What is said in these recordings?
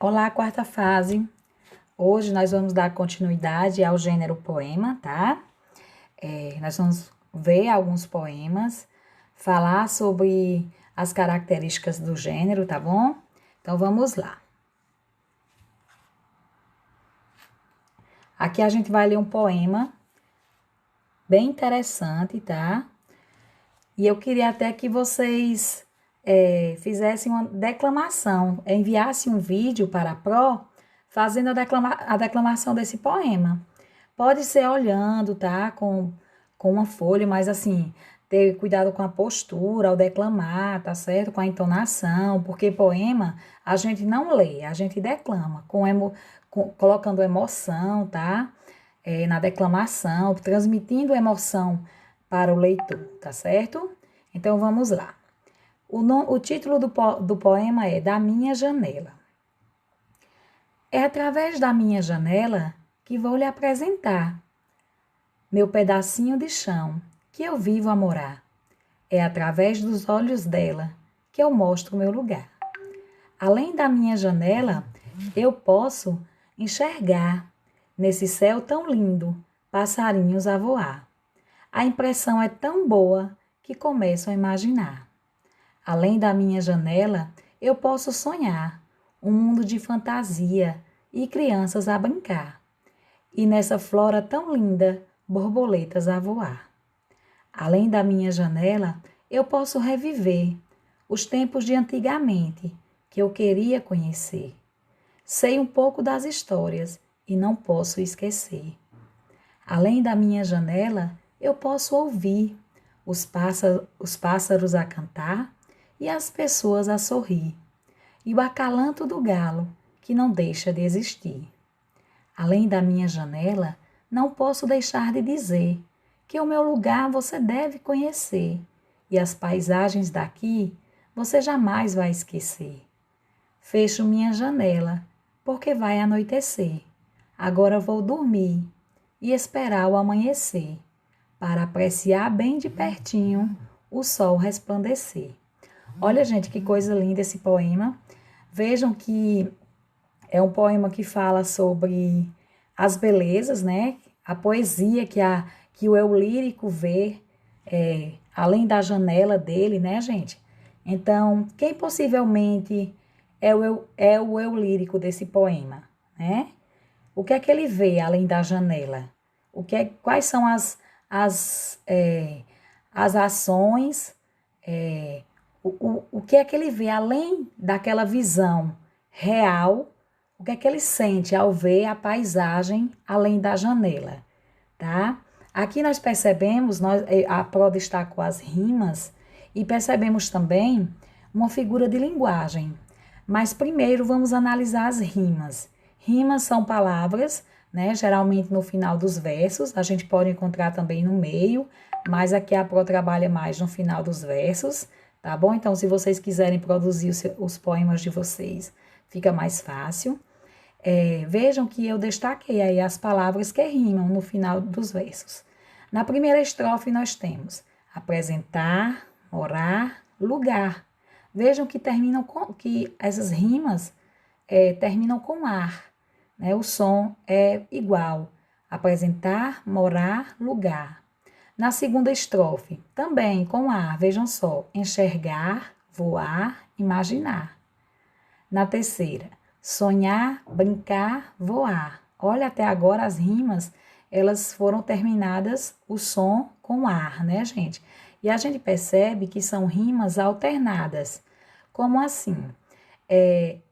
Olá, quarta fase. Hoje nós vamos dar continuidade ao gênero poema, tá? Nós vamos ver alguns poemas, falar sobre as características do gênero, tá bom? Então vamos lá. Aqui a gente vai ler um poema bem interessante, tá? E eu queria até que vocês fizessem uma declamação, enviassem um vídeo para a Pro fazendo a declamação desse poema. Pode ser olhando, tá? Com uma folha, mas assim, ter cuidado com a postura ao declamar, tá certo? Com a entonação, porque poema a gente não lê, a gente declama, colocando emoção, tá? Na declamação, transmitindo emoção para o leitor, tá certo? Então vamos lá. O título do poema é Da Minha Janela. É através da minha janela que vou lhe apresentar meu pedacinho de chão que eu vivo a morar. É através dos olhos dela que eu mostro meu lugar. Além da minha janela, eu posso enxergar, nesse céu tão lindo, passarinhos a voar. A impressão é tão boa que começo a imaginar. Além da minha janela, eu posso sonhar um mundo de fantasia e crianças a brincar. E nessa flora tão linda, borboletas a voar. Além da minha janela, eu posso reviver os tempos de antigamente que eu queria conhecer. Sei um pouco das histórias e não posso esquecer. Além da minha janela, eu posso ouvir os pássaros a cantar e as pessoas a sorrir, e o acalanto do galo que não deixa de existir. Além da minha janela, não posso deixar de dizer que o meu lugar você deve conhecer e as paisagens daqui você jamais vai esquecer. Fecho minha janela porque vai anoitecer. Agora vou dormir e esperar o amanhecer para apreciar bem de pertinho o sol resplandecer. Olha, gente, que coisa linda esse poema. Vejam que é um poema que fala sobre as belezas, né? A poesia que o eu lírico vê, além da janela dele, né, gente? Então, quem possivelmente é o eu lírico desse poema, né? O que é que ele vê além da janela? Quais são as ações, o que é que ele vê além daquela visão real, o que é que ele sente ao ver a paisagem além da janela, tá? Aqui nós percebemos, a Pro destacou as rimas e percebemos também uma figura de linguagem. Mas primeiro vamos analisar as rimas. Rimas são palavras, né? Geralmente no final dos versos, a gente pode encontrar também no meio, mas aqui a Pro trabalha mais no final dos versos, tá bom? Então, se vocês quiserem produzir os poemas de vocês, fica mais fácil. Vejam que eu destaquei aí as palavras que rimam no final dos versos. Na primeira estrofe nós temos apresentar, morar, lugar. Vejam que que essas rimas terminam com ar, né? O som é igual. Apresentar, morar, lugar. Na segunda estrofe, também com ar, vejam só, enxergar, voar, imaginar. Na terceira, sonhar, brincar, voar. Olha, até agora as rimas, elas foram terminadas o som com ar, né, gente? E a gente percebe que são rimas alternadas. Como assim?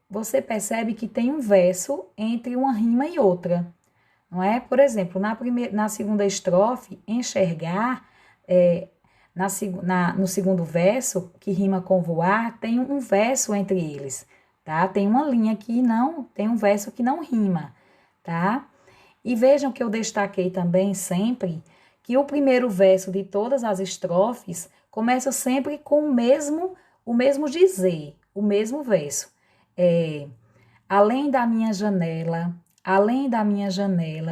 Você percebe que tem um verso entre uma rima e outra, não é? Por exemplo, na segunda estrofe, enxergar, no segundo verso, que rima com voar, tem um verso entre eles, tá? Tem uma linha que não, tem um verso que não rima, tá? E vejam que eu destaquei também sempre que o primeiro verso de todas as estrofes começa sempre com o mesmo dizer, o mesmo verso. Além da minha janela,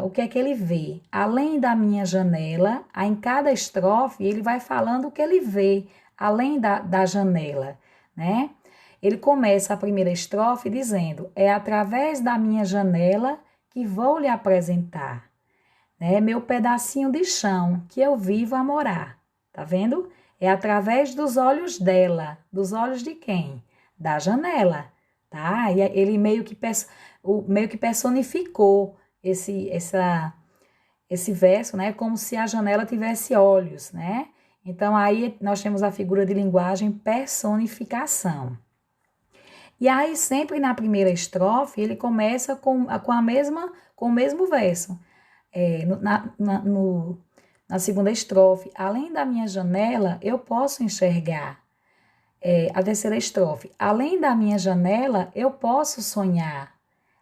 o que é que ele vê? Além da minha janela, aí em cada estrofe ele vai falando o que ele vê, além da janela, né? Ele começa a primeira estrofe dizendo: é através da minha janela que vou lhe apresentar, né? Meu pedacinho de chão que eu vivo a morar. Tá vendo? É através dos olhos dela. Dos olhos de quem? Da janela, tá? E ele meio que personificou esse verso, né? Como se a janela tivesse olhos, né? Então, aí nós temos a figura de linguagem personificação. E aí, sempre na primeira estrofe, ele começa com o mesmo verso. Na segunda estrofe, além da minha janela, eu posso enxergar. A terceira estrofe, além da minha janela, eu posso sonhar.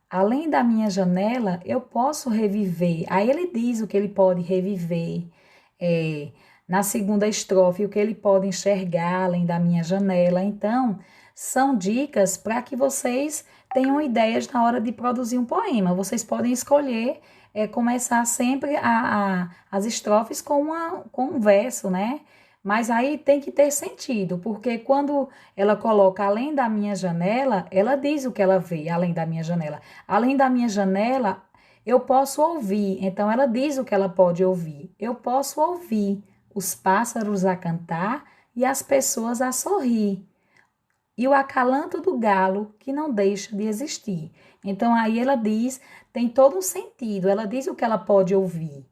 Além da minha janela, eu posso reviver. Aí ele diz o que ele pode reviver. Na segunda estrofe, o que ele pode enxergar além da minha janela. Então, são dicas para que vocês tenham ideias na hora de produzir um poema. Vocês podem escolher começar sempre as estrofes com um verso, né? Mas aí tem que ter sentido, porque quando ela coloca além da minha janela, ela diz o que ela vê além da minha janela. Além da minha janela, eu posso ouvir. Então ela diz o que ela pode ouvir. Eu posso ouvir os pássaros a cantar e as pessoas a sorrir. E o acalanto do galo que não deixa de existir. Então aí ela diz, tem todo um sentido. Ela diz o que ela pode ouvir,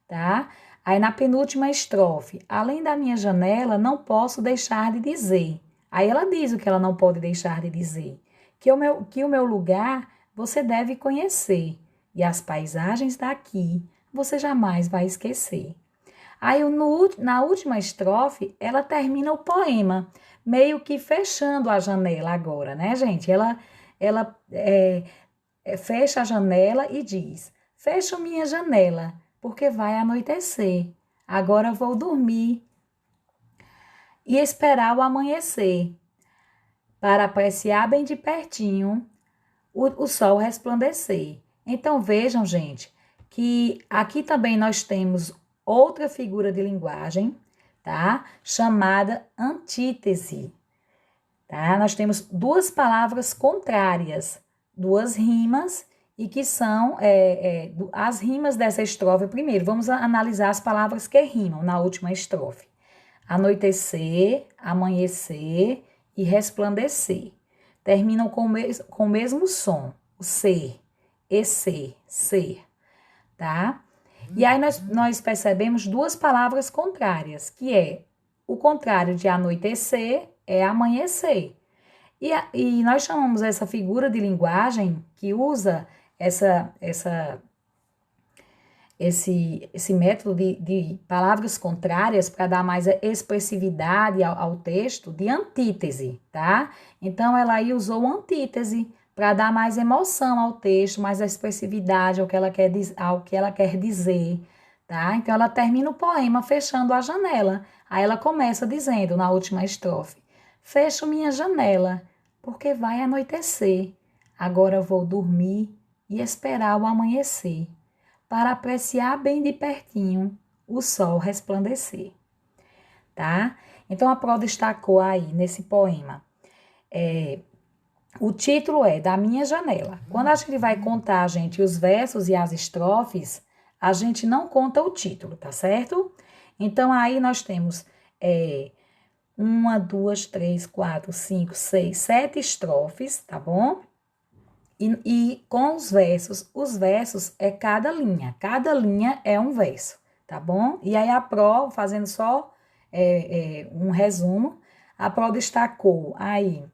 tá? Aí na penúltima estrofe, além da minha janela, não posso deixar de dizer. Aí ela diz o que ela não pode deixar de dizer. Que o meu lugar você deve conhecer. E as paisagens daqui você jamais vai esquecer. Aí na última estrofe, ela termina o poema, meio que fechando a janela agora, né, gente? Ela fecha a janela e diz: fecho minha janela, porque vai anoitecer. Agora vou dormir e esperar o amanhecer, para apreciar bem de pertinho o sol resplandecer. Então vejam, gente, que aqui também nós temos outra figura de linguagem, tá? Chamada antítese, tá? Nós temos duas palavras contrárias, duas rimas, e que são as rimas dessa estrofe. Primeiro, vamos analisar as palavras que rimam na última estrofe. Anoitecer, amanhecer e resplandecer. Terminam com o mesmo som, o ser, ser, tá? E aí nós percebemos duas palavras contrárias, que é o contrário de anoitecer é amanhecer. E nós chamamos essa figura de linguagem que usa esse método de palavras contrárias para dar mais expressividade ao texto, de antítese, tá? Então, ela aí usou antítese para dar mais emoção ao texto, mais expressividade ao que ela quer dizer, tá? Então, ela termina o poema fechando a janela. Aí ela começa dizendo na última estrofe: fecho minha janela, porque vai anoitecer. Agora vou dormir e esperar o amanhecer, para apreciar bem de pertinho o sol resplandecer, tá? Então, a Pro destacou aí nesse poema. O título é Da Minha Janela. Quando a gente vai contar, gente, os versos e as estrofes, a gente não conta o título, tá certo? Então, aí nós temos 1, 2, 3, 4, 5, 6, 7 estrofes, tá bom? E com os versos é cada linha é um verso, tá bom? E aí a Pro, fazendo só um resumo, a Pro destacou aí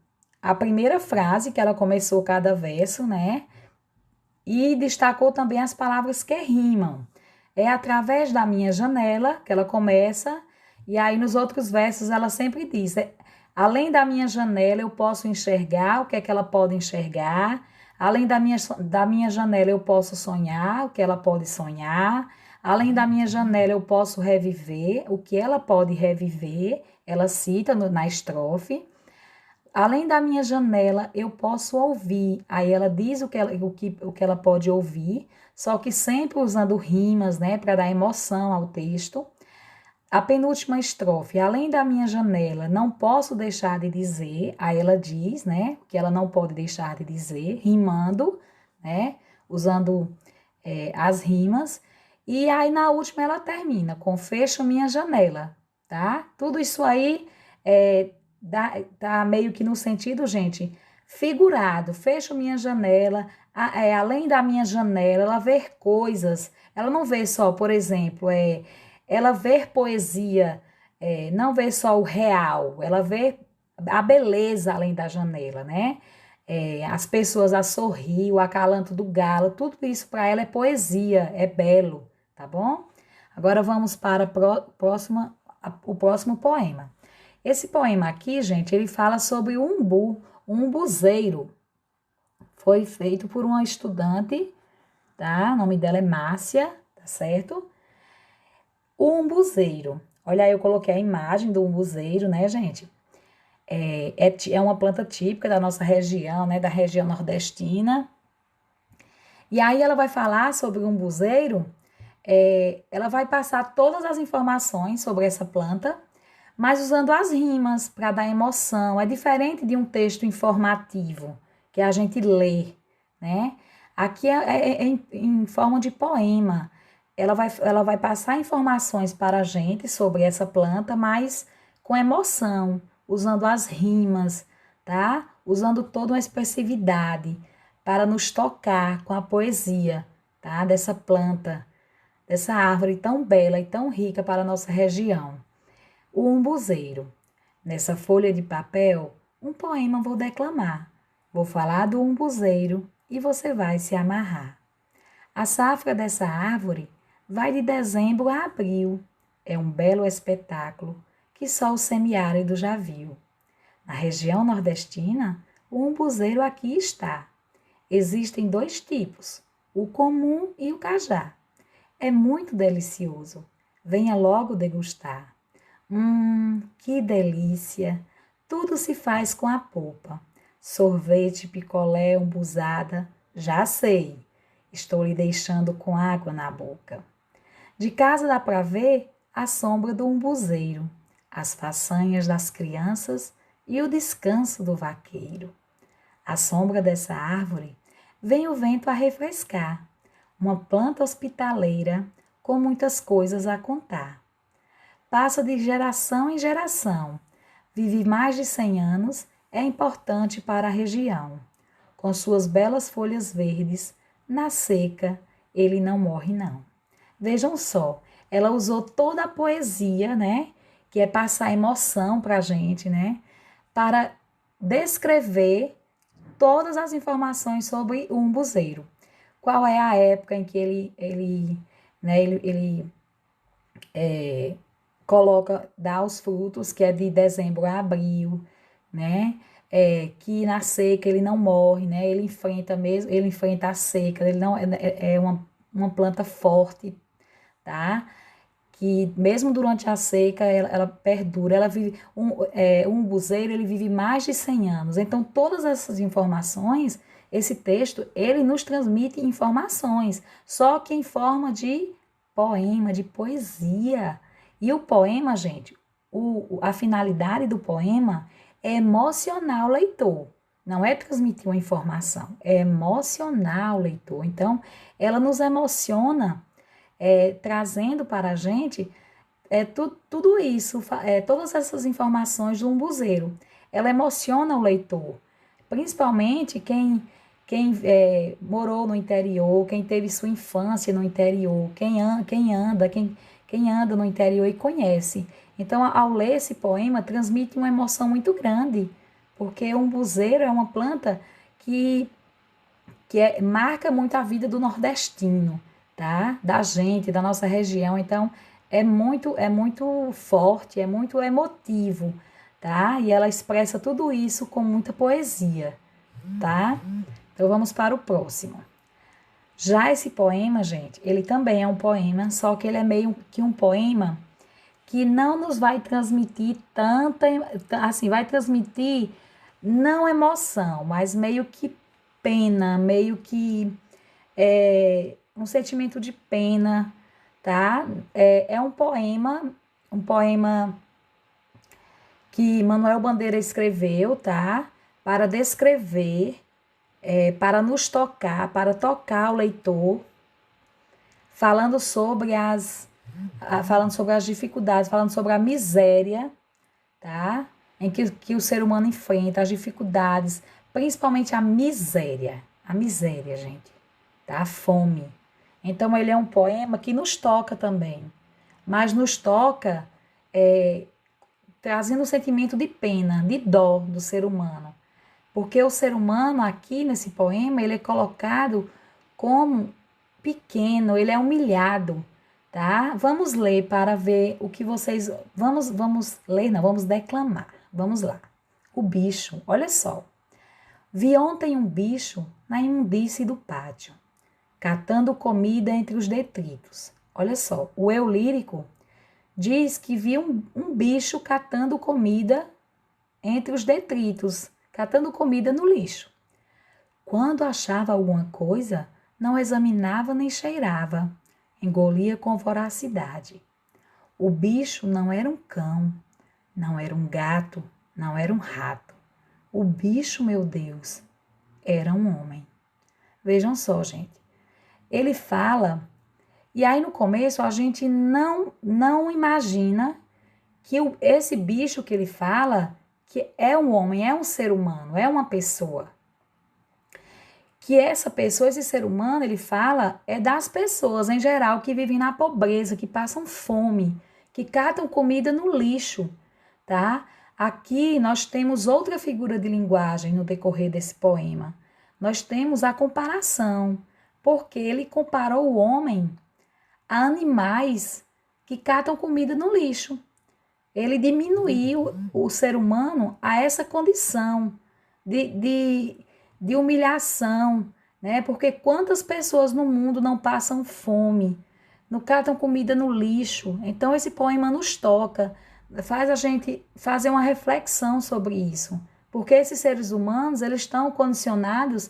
a primeira frase, que ela começou cada verso, né? E destacou também as palavras que rimam. É através da minha janela que ela começa, e aí nos outros versos ela sempre diz, além da minha janela eu posso enxergar o que é que ela pode enxergar. Além da minha janela, eu posso sonhar o que ela pode sonhar. Além da minha janela, eu posso reviver o que ela pode reviver. Ela cita na estrofe. Além da minha janela, eu posso ouvir. Aí ela diz o que ela pode ouvir, só que sempre usando rimas, né, para dar emoção ao texto. A penúltima estrofe, além da minha janela, não posso deixar de dizer, aí ela diz, né, que ela não pode deixar de dizer, rimando, né, usando as rimas, e aí na última ela termina com fecho minha janela, tá? Tudo isso aí tá meio que no sentido, gente, figurado, fecho minha janela, além da minha janela, ela vê coisas, ela não vê só, por exemplo, ela vê poesia, não vê só o real, ela vê a beleza além da janela, né? As pessoas a sorrir, o acalanto do galo, tudo isso para ela é poesia, é belo, tá bom? Agora vamos para o próximo poema. Esse poema aqui, gente, ele fala sobre o umbu, um umbuzeiro. Foi feito por uma estudante, tá? O nome dela é Márcia, tá certo? O umbuzeiro. Olha aí, eu coloquei a imagem do umbuzeiro, né, gente? É uma planta típica da nossa região, né, da região nordestina. E aí ela vai falar sobre o umbuzeiro, ela vai passar todas as informações sobre essa planta, mas usando as rimas para dar emoção. É diferente de um texto informativo que a gente lê, né? Aqui é em forma de poema. Ela vai passar informações para a gente sobre essa planta, mas com emoção, usando as rimas, tá? Usando toda uma expressividade para nos tocar com a poesia, tá? Dessa planta, dessa árvore tão bela e tão rica para a nossa região. O umbuzeiro. Nessa folha de papel, um poema vou declamar. Vou falar do umbuzeiro e você vai se amarrar. A safra dessa árvore vai de dezembro a abril. É um belo espetáculo que só o semiárido já viu. Na região nordestina, o umbuzeiro aqui está. Existem dois tipos, o comum e o cajá. É muito delicioso. Venha logo degustar. Que delícia! Tudo se faz com a polpa. Sorvete, picolé, umbuzada, já sei. Estou lhe deixando com água na boca. De casa dá para ver a sombra do umbuzeiro, as façanhas das crianças e o descanso do vaqueiro. À sombra dessa árvore vem o vento a refrescar, uma planta hospitaleira com muitas coisas a contar. Passa de geração em geração, vive mais de 100 anos, é importante para a região. Com suas belas folhas verdes, na seca, ele não morre não. Vejam só, ela usou toda a poesia, né, que é passar emoção para a gente, né, para descrever todas as informações sobre o umbuzeiro. Qual é a época em que ele coloca, dá os frutos, que é de dezembro a abril, né? Que na seca ele não morre, né? Ele enfrenta a seca, ele não é uma planta forte, tá? Que mesmo durante a seca ela perdura, ela vive um umbuzeiro, ele vive mais de 100 anos. Então todas essas informações, esse texto, ele nos transmite informações, só que em forma de poema, de poesia. E o poema, gente, a finalidade do poema é emocionar o leitor. Não é transmitir uma informação, é emocionar o leitor. Então, ela nos emociona, trazendo para a gente tudo isso, todas essas informações do umbuzeiro. Ela emociona o leitor, principalmente quem morou no interior, quem teve sua infância no interior, quem anda no interior e conhece. Então, ao ler esse poema, transmite uma emoção muito grande, porque o umbuzeiro é uma planta que marca muito a vida do nordestino, tá? Da gente, da nossa região. Então, é muito forte, é muito emotivo, tá? E ela expressa tudo isso com muita poesia, tá? Então, vamos para o próximo. Já esse poema, gente, ele também é um poema, só que ele é meio que um poema que não nos vai transmitir assim, vai transmitir não emoção, mas meio que pena, meio que um sentimento de pena, tá? É um poema um poema que Manuel Bandeira escreveu, tá? Para descrever, para nos tocar, para tocar o leitor, falando sobre falando sobre as dificuldades, falando sobre a miséria, tá? Em que o ser humano enfrenta, as dificuldades, principalmente a miséria, gente, tá? A fome. Então, ele é um poema que nos toca também, mas nos toca trazendo um sentimento de pena, de dó do ser humano. Porque o ser humano aqui nesse poema, ele é colocado como pequeno, ele é humilhado, tá? Vamos ler para ver o que vocês... Vamos ler, não, vamos declamar. Vamos lá. O bicho, olha só. Vi ontem um bicho na imundície do pátio, catando comida entre os detritos. Olha só, o eu lírico diz que viu um bicho catando comida entre os detritos, catando comida no lixo. Quando achava alguma coisa, não examinava nem cheirava, engolia com voracidade. O bicho não era um cão, não era um gato, não era um rato. O bicho, meu Deus, era um homem. Vejam só, gente. Ele fala, e aí no começo a gente não imagina que esse bicho que ele fala, que é um homem, é um ser humano, é uma pessoa. Que essa pessoa, esse ser humano, ele fala, é das pessoas em geral que vivem na pobreza, que passam fome, que catam comida no lixo, tá? Aqui nós temos outra figura de linguagem no decorrer desse poema. Nós temos a comparação, porque ele comparou o homem a animais que catam comida no lixo. Ele diminuiu o ser humano a essa condição de humilhação, né? Porque quantas pessoas no mundo não passam fome, não catam comida no lixo? Então esse poema nos toca, faz a gente fazer uma reflexão sobre isso. Porque esses seres humanos, eles estão condicionados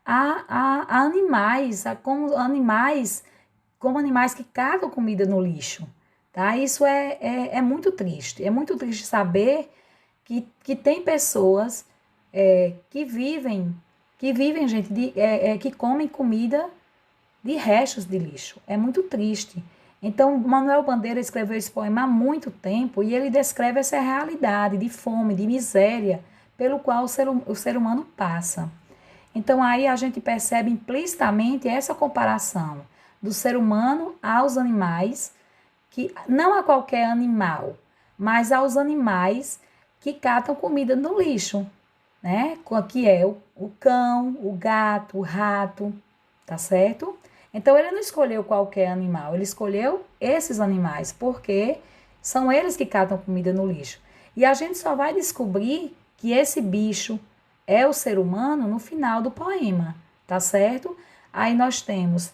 a animais, como animais que catam comida no lixo. Tá? Isso é muito triste. É muito triste saber que tem pessoas que vivem, gente, que comem comida de restos de lixo. É muito triste. Então, Manuel Bandeira escreveu esse poema há muito tempo e ele descreve essa realidade de fome, de miséria, pelo qual o ser humano passa. Então, aí a gente percebe implicitamente essa comparação do ser humano aos animais, que não a qualquer animal, mas aos animais que catam comida no lixo, né? Que é o cão, o gato, o rato, tá certo? Então ele não escolheu qualquer animal, ele escolheu esses animais, porque são eles que catam comida no lixo. E a gente só vai descobrir que esse bicho é o ser humano no final do poema, tá certo? Aí nós temos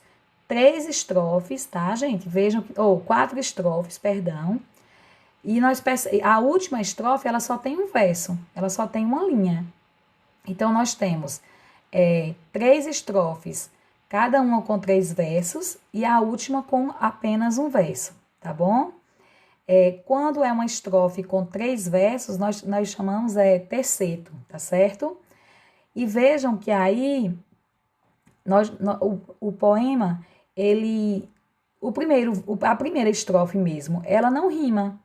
3 estrofes, tá, gente? Vejam, ou 4 estrofes, perdão. E a última estrofe, ela só tem um verso, ela só tem uma linha. Então, nós temos 3 estrofes, cada uma com 3 versos, e a última com apenas um verso, tá bom? Quando é uma estrofe com 3 versos, nós chamamos terceto, tá certo? E vejam que aí, o poema, a primeira estrofe mesmo, ela não rima.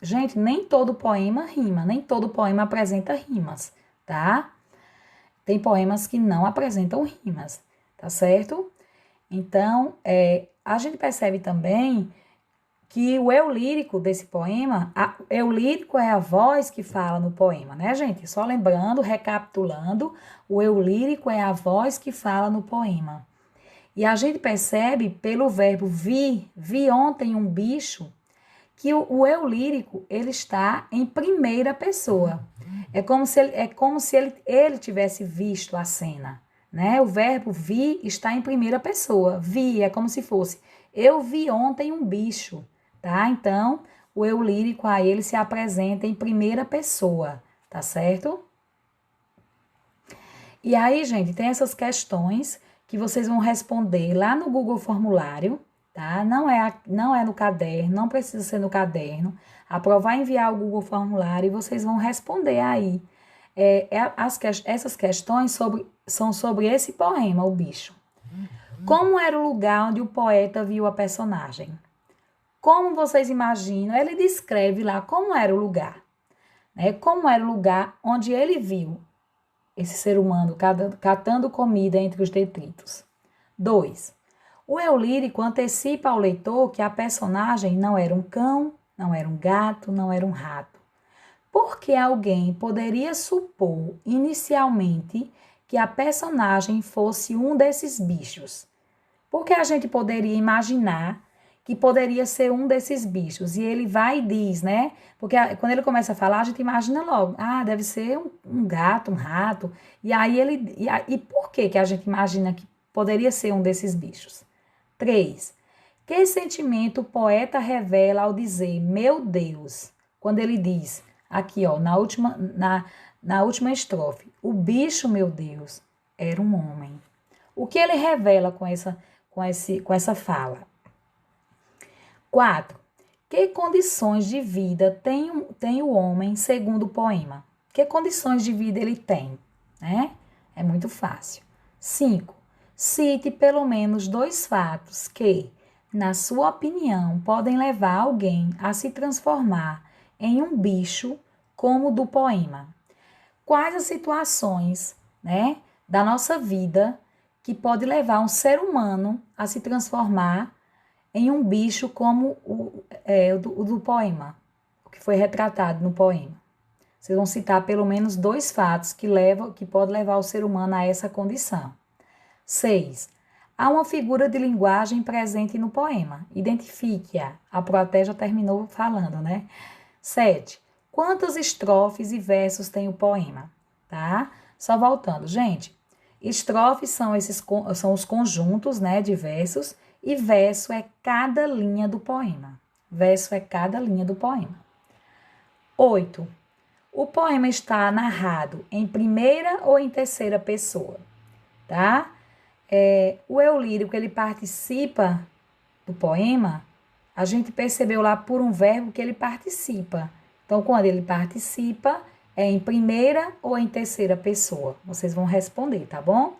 Gente, nem todo poema rima, nem todo poema apresenta rimas, tá? Tem poemas que não apresentam rimas, tá certo? Então, a gente percebe também que o eu lírico desse poema, eu lírico é a voz que fala no poema, né, gente? Só lembrando, recapitulando, o eu lírico é a voz que fala no poema. E a gente percebe pelo verbo vi ontem um bicho, que o eu lírico, ele está em primeira pessoa. É como se ele tivesse visto a cena, né? O verbo vi está em primeira pessoa. Vi é como se fosse eu vi ontem um bicho, tá? Então, o eu lírico a ele se apresenta em primeira pessoa, tá certo? E aí, gente, tem essas questões que vocês vão responder lá no Google Formulário, tá? Não é no caderno, não precisa ser no caderno. A prova vai enviar o Google Formulário e vocês vão responder aí. Essas questões são sobre esse poema, O Bicho. Como era o lugar onde o poeta viu a personagem? Como vocês imaginam? Ele descreve lá como era o lugar, né? Como era o lugar onde ele viu esse ser humano catando comida entre os detritos. 2. O eu lírico antecipa ao leitor que a personagem não era um cão, não era um gato, não era um rato. Porque alguém poderia supor inicialmente que a personagem fosse um desses bichos. Porque a gente poderia imaginar que poderia ser um desses bichos. E ele vai e diz, né? Porque quando ele começa a falar, a gente imagina logo. Ah, deve ser um gato, um rato. E aí e por que a gente imagina que poderia ser um desses bichos? 3. Que sentimento o poeta revela ao dizer, meu Deus, quando ele diz, aqui ó, na última estrofe, o bicho, meu Deus, era um homem. O que ele revela com essa fala? 4. Que condições de vida tem o homem segundo o poema? Que condições de vida ele tem? Né? É muito fácil. 5. Cite pelo menos 2 fatos que, na sua opinião, podem levar alguém a se transformar em um bicho como o do poema. Quais as situações, né, da nossa vida que pode levar um ser humano a se transformar em um bicho como o do poema, o que foi retratado no poema. Vocês vão citar pelo menos 2 fatos que podem levar o ser humano a essa condição. 6. Há uma figura de linguagem presente no poema. Identifique-a. A Proté já terminou falando, né? 7. Quantas estrofes e versos tem o poema? Tá? Só voltando. Gente, estrofes são os conjuntos, né, de versos, e verso é cada linha do poema. Verso é cada linha do poema. 8. O poema está narrado em primeira ou em terceira pessoa, tá? O eu lírico, ele participa do poema, a gente percebeu lá por um verbo que ele participa. Então, quando ele participa, é em primeira ou em terceira pessoa. Vocês vão responder, tá bom?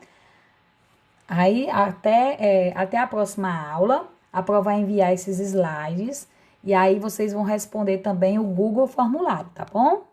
Aí, até a próxima aula, a prova vai enviar esses slides e aí vocês vão responder também o Google Formulário, tá bom?